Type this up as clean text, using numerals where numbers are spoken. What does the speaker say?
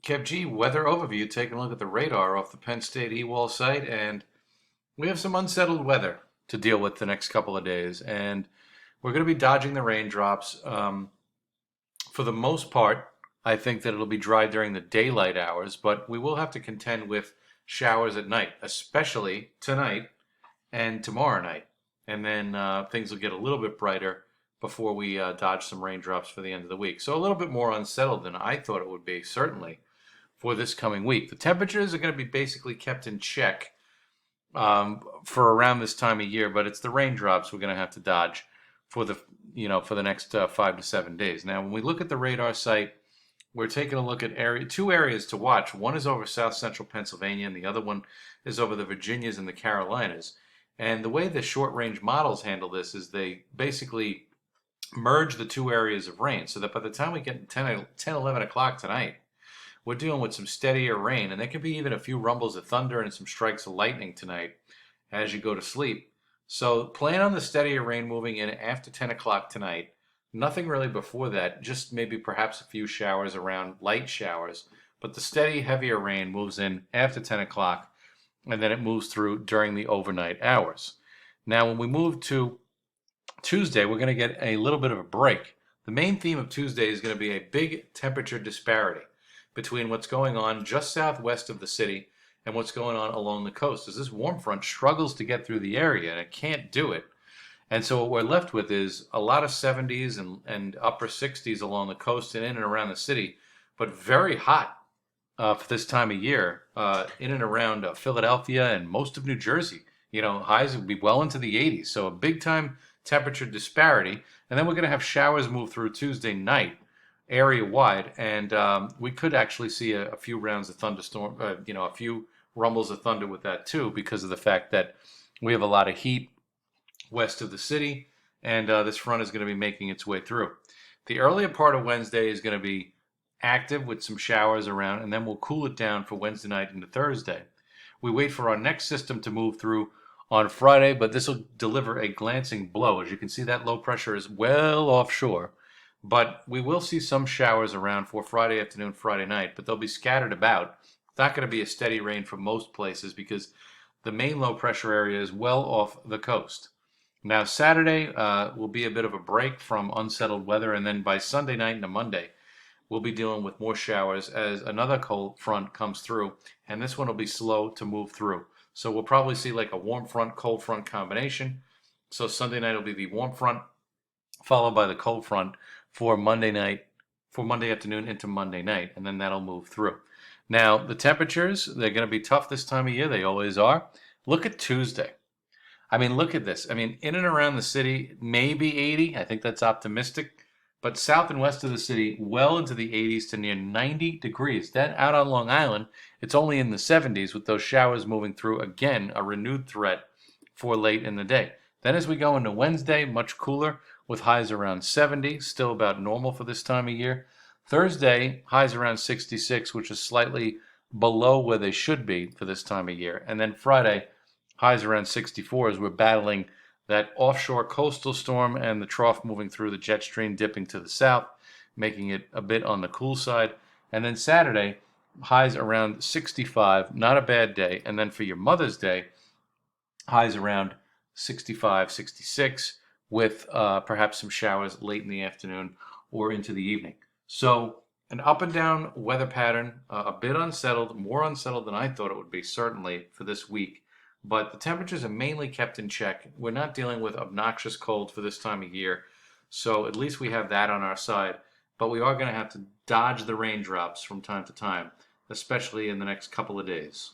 Kev G, weather overview, taking a look at the radar off the Penn State E-Wall site, and we have some unsettled weather to deal with the next couple of days. And we're going to be dodging the raindrops. For the most part, I think that it'll be dry during the daylight hours, but we will have to contend with showers at night, especially tonight and tomorrow night. And then things will get a little bit brighter before we dodge some raindrops for the end of the week. So a little bit more unsettled than I thought it would be, certainly, for this coming week. The temperatures are going to be basically kept in check for around this time of year, but it's the raindrops we're going to have to dodge for the next 5 to 7 days. Now, when we look at the radar site, we're taking a look at two areas to watch. One is over south central Pennsylvania, and the other one is over the Virginias and the Carolinas. And the way the short range models handle this is they basically merge the two areas of rain so that by the time we get 10 11 o'clock tonight, we're dealing with some steadier rain, and there could be even a few rumbles of thunder and some strikes of lightning tonight as you go to sleep. So plan on the steadier rain moving in after 10 o'clock tonight. Nothing really before that, just maybe perhaps a few showers around, light showers. But the steady, heavier rain moves in after 10 o'clock, and then it moves through during the overnight hours. Now, when we move to Tuesday, we're going to get a little bit of a break. The main theme of Tuesday is going to be a big temperature disparity between what's going on just southwest of the city and what's going on along the coast, as this warm front struggles to get through the area and it can't do it. And so what we're left with is a lot of 70s and upper 60s along the coast and in and around the city, but very hot for this time of year in and around Philadelphia and most of New Jersey. Highs would be well into the 80s, so a big time temperature disparity. And then we're going to have showers move through Tuesday night area wide, and we could actually see a few rounds of thunderstorm, a few rumbles of thunder with that too, because of the fact that we have a lot of heat west of the city, and this front is going to be making its way through. The earlier part of Wednesday is going to be active with some showers around, and then we'll cool it down for Wednesday night into Thursday. We wait for our next system to move through on Friday, but this will deliver a glancing blow. As you can see, that low pressure is well offshore. But we will see some showers around for Friday afternoon, Friday night, but they'll be scattered about. It's not going to be a steady rain for most places because the main low pressure area is well off the coast. Now, Saturday will be a bit of a break from unsettled weather, and then by Sunday night into Monday, we'll be dealing with more showers as another cold front comes through, and this one will be slow to move through. So we'll probably see like a warm front, cold front combination. So Sunday night will be the warm front, followed by the cold front for Monday afternoon into Monday night, and then that'll move through. Now, the temperatures, they're going to be tough this time of year. They always are. Look at Tuesday. I mean, look at this. I mean, in and around the city, maybe 80. I think that's optimistic. But south and west of the city, well into the 80s to near 90 degrees. Then out on Long Island, it's only in the 70s with those showers moving through. Again, a renewed threat for late in the day. Then as we go into Wednesday, much cooler with highs around 70, still about normal for this time of year. Thursday, highs around 66, which is slightly below where they should be for this time of year. And then Friday, highs around 64 as we're battling that offshore coastal storm and the trough moving through the jet stream dipping to the south, making it a bit on the cool side. And then Saturday, highs around 65, not a bad day. And then for your Mother's Day, highs around 65, 66, with perhaps some showers late in the afternoon or into the evening. So an up and down weather pattern, a bit unsettled, more unsettled than I thought it would be, certainly for this week. But the temperatures are mainly kept in check. We're not dealing with obnoxious cold for this time of year. So at least we have that on our side. But we are going to have to dodge the raindrops from time to time, especially in the next couple of days.